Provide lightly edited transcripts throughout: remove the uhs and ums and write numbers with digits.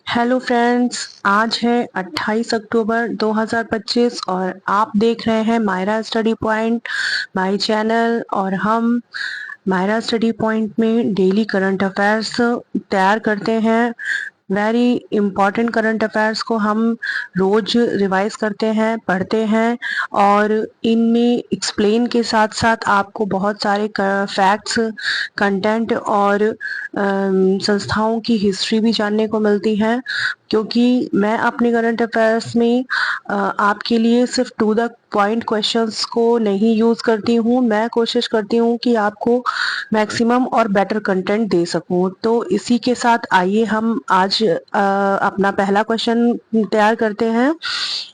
Hello friends, आज है 28 अक्टूबर 2025 और आप देख रहे हैं Myra study point my channel. और हम मायरा स्टडी पॉइंट में डेली करंट अफेयर्स तैयार करते हैं। वेरी इम्पॉर्टेंट करंट अफेयर्स को हम रोज रिवाइज करते हैं, पढ़ते हैं और इनमें एक्सप्लेन के साथ साथ आपको बहुत सारे फैक्ट्स, कंटेंट और संस्थाओं की हिस्ट्री भी जानने को मिलती है। क्योंकि मैं अपने करंट अफेयर्स में आपके लिए सिर्फ टू द पॉइंट क्वेश्चंस को नहीं यूज करती हूँ, मैं कोशिश करती हूँ कि आपको मैक्सिमम और बेटर कंटेंट दे सकूँ। तो इसी के साथ आइए हम आज अपना पहला क्वेश्चन तैयार करते हैं।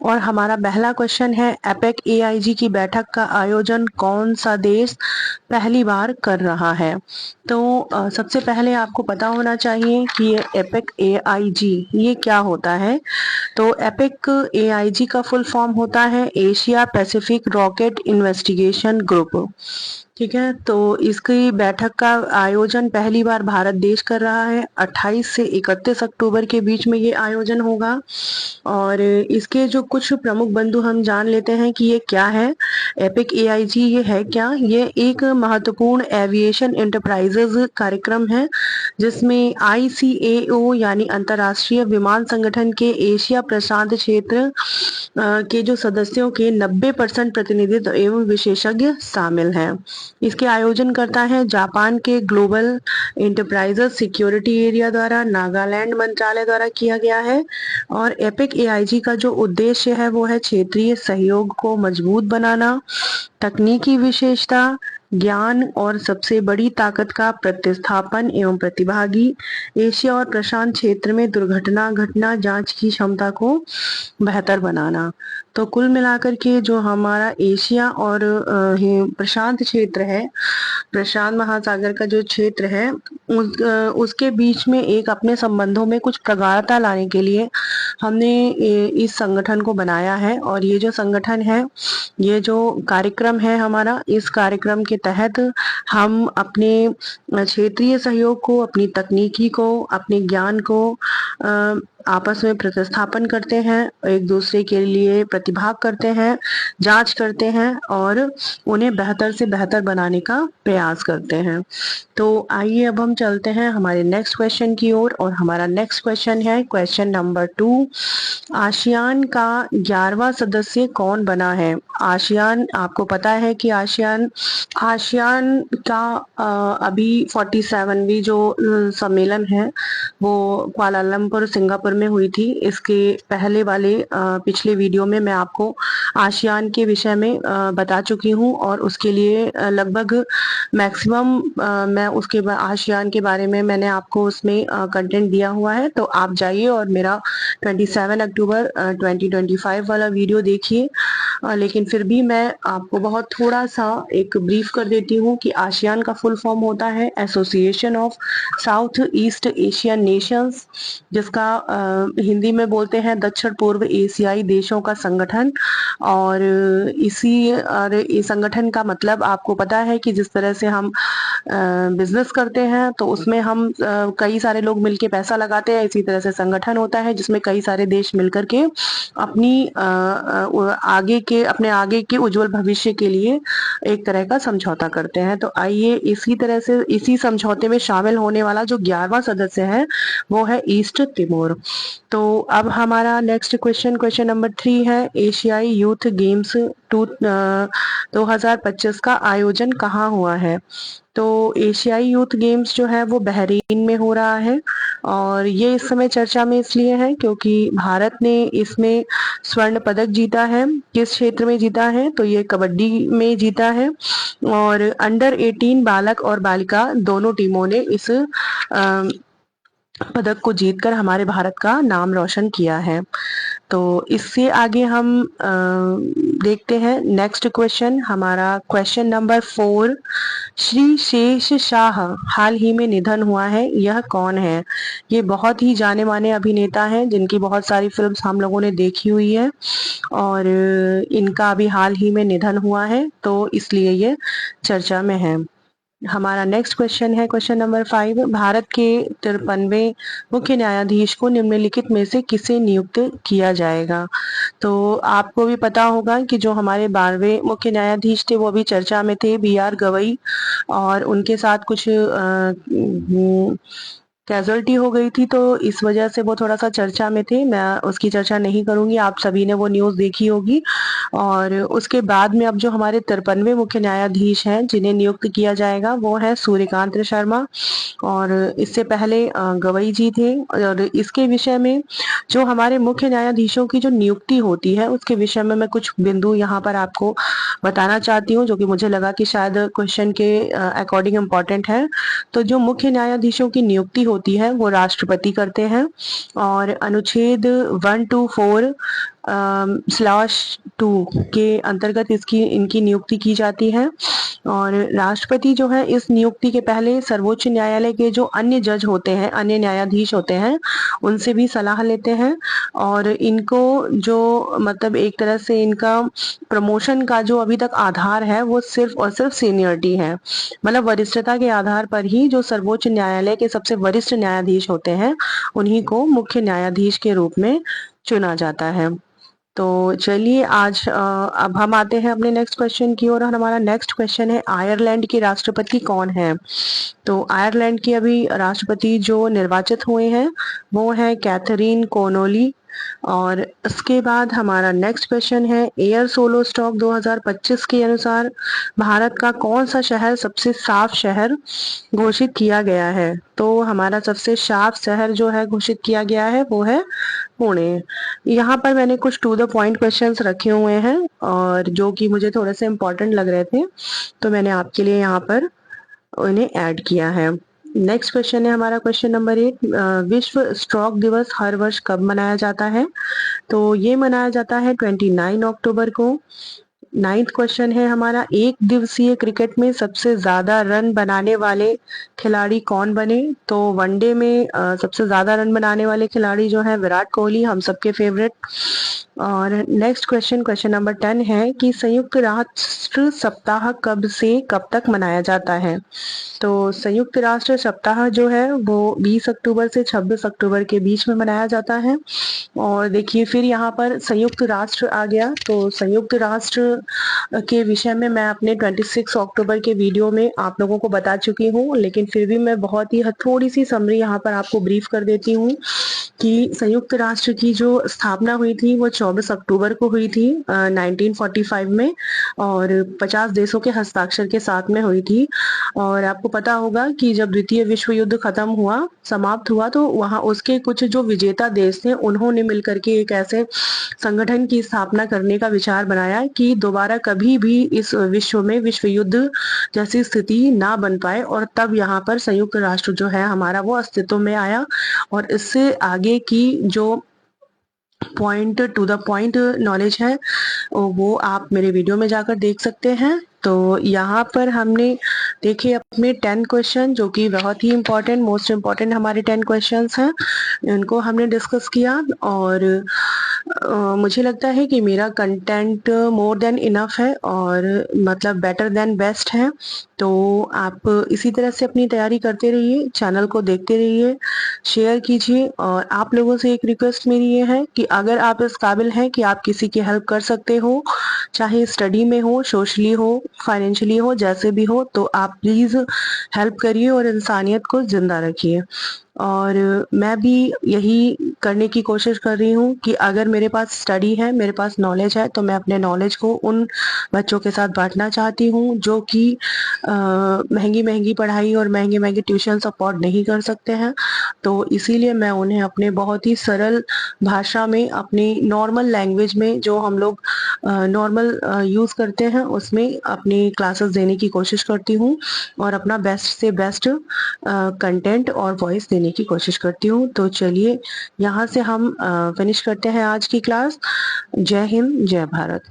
और हमारा पहला क्वेश्चन है, एपेक एआईजी की बैठक का आयोजन कौन सा देश पहली बार कर रहा है? तो सबसे पहले आपको पता होना चाहिए कि ये एपेक एआईजी ये क्या होता है। तो एपिक एआईजी का फुल फॉर्म होता है Asia Pacific rocket investigation group. ठीक है, तो इसकी बैठक का आयोजन पहली बार भारत देश कर रहा है। 28 से 31 अक्टूबर के बीच में ये आयोजन होगा। और इसके जो कुछ प्रमुख बंधु हम जान लेते हैं कि ये क्या है। एपिक एआईजी ये है क्या? ये एक महत्वपूर्ण एविएशन एंटरप्राइजेज कार्यक्रम है जिसमें आईसीएओ यानी अंतर्राष्ट्रीय विमान संगठन के एशिया प्रशांत क्षेत्र के जो सदस्यों के 90% प्रतिनिधित्व एवं विशेषज्ञ शामिल हैं। इसके आयोजन करता है जापान के ग्लोबल एंटरप्राइजेस सिक्योरिटी एरिया द्वारा, नागालैंड मंत्रालय द्वारा किया गया है। और एपिक एआईजी का जो उद्देश्य है वो है क्षेत्रीय सहयोग को मजबूत बनाना, तकनीकी विशेषता, ज्ञान और सबसे बड़ी ताकत का प्रतिस्थापन एवं प्रतिभागी एशिया और प्रशांत क्षेत्र में दुर्घटना घटना जांच की क्षमता को बेहतर बनाना। तो कुल मिलाकर के जो हमारा एशिया और प्रशांत क्षेत्र है, प्रशांत महासागर का जो क्षेत्र है, उसके बीच में एक अपने संबंधों में कुछ प्रगाढ़ता लाने के लिए हमने इस संगठन को बनाया है। और ये जो संगठन है, ये जो कार्यक्रम है हमारा, इस कार्यक्रम के तहत हम अपने क्षेत्रीय सहयोग को, अपनी तकनीकी को, अपने ज्ञान को आपस में प्रतिस्थापन करते हैं, एक दूसरे के लिए प्रतिभाग करते हैं, जांच करते हैं और उन्हें बेहतर से बेहतर बनाने का प्रयास करते हैं। तो आइए अब हम चलते हैं हमारे नेक्स्ट क्वेश्चन की ओर। और हमारा नेक्स्ट क्वेश्चन है क्वेश्चन नंबर 2। आसियान का 11वां सदस्य कौन बना है? आसियान, आपको पता है कि आसियान आसियान का अभी 47वीं जो सम्मेलन है वो कुआलालंपुर सिंगापुर में हुई थी। इसके पहले वाले पिछले वीडियो में मैं आपको आसियान के विषय में बता चुकी हूँ और उसके लिए लगभग मैक्सिमम मैं उसके आसियान के बारे में मैंने आपको उसमें कंटेंट दिया हुआ है। तो आप जाइए और मेरा 27 अक्टूबर 2025 वाला वीडियो देखिए। लेकिन फिर भी मैं आपको बहुत थोड़ा सा एक ब्रीफ कर देती हूँ कि आसियान का फुल फॉर्म होता है association of south east Asian Nations, जिसका हिंदी में बोलते हैं दक्षिण पूर्व एशियाई देशों का संगठन। और इस संगठन का मतलब आपको पता है कि जिस तरह से हम बिजनेस करते हैं तो उसमें हम कई सारे लोग मिलके पैसा लगाते हैं, इसी तरह से संगठन होता है जिसमें कई सारे देश मिलकर के अपनी अपने आगे के उज्जवल भविष्य के लिए एक तरह का समझौता करते हैं। तो आइए इसी तरह से इसी समझौते में शामिल होने वाला जो 11वां सदस्य है वो है ईस्ट तिमोर। तो अब हमारा नेक्स्ट क्वेश्चन नंबर 3 है, एशियाई यूथ गेम्स 2025 का आयोजन कहाँ हुआ है? तो एशियाई यूथ गेम्स जो है वो बहरीन में हो रहा है। और ये इस समय चर्चा में इसलिए है क्योंकि भारत ने इसमें स्वर्ण पदक जीता है। किस क्षेत्र में जीता है? तो ये कबड्डी में जीता है। और अंडर 18 बालक और बालिका दोनों टीमों ने इस पदक को जीतकर हमारे भारत का नाम रोशन किया है। तो इससे आगे हम देखते हैं नेक्स्ट क्वेश्चन, हमारा क्वेश्चन नंबर 4। श्री शेष शाह हाल ही में निधन हुआ है, यह कौन है? ये बहुत ही जाने माने अभिनेता हैं जिनकी बहुत सारी फिल्म्स हम लोगों ने देखी हुई है और इनका अभी हाल ही में निधन हुआ है, तो इसलिए ये चर्चा में है। हमारा नेक्स्ट क्वेश्चन है क्वेश्चन नंबर 5। भारत के 53वें मुख्य न्यायाधीश को निम्नलिखित में से किसे नियुक्त किया जाएगा? तो आपको भी पता होगा कि जो हमारे 12वें मुख्य न्यायाधीश थे वो अभी चर्चा में थे, BR गवई, और उनके साथ कुछ कैजुअलिटी हो गई थी, तो इस वजह से वो थोड़ा सा चर्चा में थे। मैं उसकी चर्चा नहीं करूंगी, आप सभी ने वो न्यूज़ देखी होगी। और उसके बाद में अब जो हमारे 53वें मुख्य न्यायाधीश हैं जिन्हें नियुक्त किया जाएगा वो है सूर्यकांत शर्मा, और इससे पहले गवई जी थे। और इसके विषय में जो हमारे मुख्य न्यायाधीशों की जो नियुक्ति होती है उसके विषय में मैं कुछ बिंदु यहाँ पर आपको बताना चाहती हूँ, जो कि मुझे लगा कि शायद क्वेश्चन के अकॉर्डिंग इम्पोर्टेंट है। तो जो मुख्य न्यायाधीशों की नियुक्ति होती है वो राष्ट्रपति करते हैं, और अनुच्छेद 124/2 के अंतर्गत इनकी नियुक्ति की जाती है। और राष्ट्रपति जो है इस नियुक्ति के पहले सर्वोच्च न्यायालय के जो अन्य जज होते हैं, अन्य न्यायाधीश होते हैं, उनसे भी सलाह लेते हैं। और इनको जो मतलब एक तरह से इनका प्रमोशन का जो अभी तक आधार है वो सिर्फ और सिर्फ सीनियरिटी है, मतलब वरिष्ठता के आधार पर ही जो सर्वोच्च न्यायालय के सबसे वरिष्ठ न्यायाधीश होते हैं उन्हीं को मुख्य न्यायाधीश के रूप में चुना जाता है। तो चलिए आज अब हम आते हैं अपने नेक्स्ट क्वेश्चन की ओर, और हमारा नेक्स्ट क्वेश्चन है आयरलैंड के राष्ट्रपति कौन है? तो आयरलैंड के अभी राष्ट्रपति जो निर्वाचित हुए हैं वो है कैथरीन कोनोली। और इसके बाद हमारा नेक्स्ट क्वेश्चन है एयर सोलो स्टॉक 2025 के अनुसार भारत का कौन सा शहर सबसे साफ शहर घोषित किया गया है? तो हमारा सबसे साफ शहर जो है घोषित किया गया है वो है पुणे। यहाँ पर मैंने कुछ टू द पॉइंट क्वेश्चंस रखे हुए हैं और जो कि मुझे थोड़े से इम्पोर्टेंट लग रहे थे, तो मैंने आपके लिए यहाँ पर उन्हें ऐड किया है। नेक्स्ट क्वेश्चन है हमारा क्वेश्चन नंबर 8। विश्व स्ट्रोक दिवस हर वर्ष कब मनाया जाता है? तो ये मनाया जाता है 29 अक्टूबर को। 9th क्वेश्चन है हमारा एक दिवसीय क्रिकेट में सबसे ज्यादा रन बनाने वाले खिलाड़ी कौन बने? तो वनडे में सबसे ज्यादा रन बनाने वाले खिलाड़ी जो है विराट कोहली, हम सबके फेवरेट। और नेक्स्ट क्वेश्चन क्वेश्चन नंबर 10 है कि संयुक्त राष्ट्र सप्ताह कब से कब तक मनाया जाता है? तो संयुक्त राष्ट्र सप्ताह जो है वो 20 अक्टूबर से 26 अक्टूबर के बीच में मनाया जाता है। और देखिए फिर यहाँ पर संयुक्त राष्ट्र आ गया, तो संयुक्त राष्ट्र के विषय में मैं अपने 26 अक्टूबर के वीडियो में आप लोगों को बता चुकी हूँ, लेकिन फिर भी मैं बहुत ही थोड़ी सी समरी यहाँ पर आपको ब्रीफ कर देती हूँ कि संयुक्त राष्ट्र की जो स्थापना हुई थी वो 24 अक्टूबर को हुई थी 1945 में, और 50 देशों के हस्ताक्षर के साथ में हुई थी। और आपको पता होगा कि जब द्वितीय विश्व युद्ध खत्म हुआ, समाप्त हुआ, तो वहां उसके कुछ जो विजेता देश थे उन्होंने मिलकर के एक ऐसे संगठन की स्थापना करने का विचार बनाया कि दोबारा कभी भी इस विश्व में विश्व युद्ध जैसी स्थिति ना बन पाए, और तब यहाँ पर संयुक्त राष्ट्र जो है हमारा वो अस्तित्व में आया। और इससे आगे की जो point two the point knowledge है वो आप मेरे वीडियो में जाकर देख सकते हैं। तो यहाँ पर हमने देखे अपने 10 क्वेश्चन जो कि बहुत ही इम्पोर्टेंट, मोस्ट इम्पोर्टेंट हमारे 10 क्वेश्चंस हैं, इनको हमने डिस्कस किया। और मुझे लगता है कि मेरा कंटेंट मोर देन इनफ है और मतलब बेटर देन बेस्ट है। तो आप इसी तरह से अपनी तैयारी करते रहिए, चैनल को देखते रहिए, शेयर कीजिए। और आप लोगों से एक रिक्वेस्ट मेरी ये है कि अगर आप इस काबिल हैं कि आप किसी की हेल्प कर सकते हो, चाहे स्टडी में हो, सोशली हो, फाइनेंशियली हो, जैसे भी हो, तो आप प्लीज़ हेल्प करिए और इंसानियत को ज़िंदा रखिए। और मैं भी यही करने की कोशिश कर रही हूँ कि अगर मेरे पास स्टडी है, मेरे पास नॉलेज है, तो मैं अपने नॉलेज को उन बच्चों के साथ बांटना चाहती हूँ जो कि महंगी महंगी पढ़ाई और महंगे महंगे ट्यूशन्स अफोर्ड नहीं कर सकते हैं। तो इसीलिए मैं उन्हें अपने बहुत ही सरल भाषा में, अपनी नॉर्मल लैंग्वेज में, जो हम लोग नॉर्मल यूज़ करते हैं, उसमें अपनी क्लासेस देने की कोशिश करती हूँ और अपना बेस्ट से बेस्ट कंटेंट और वॉइस देने की कोशिश करती हूँ। तो चलिए यहाँ से हम फिनिश करते हैं आज की क्लास। जय हिंद, जय भारत।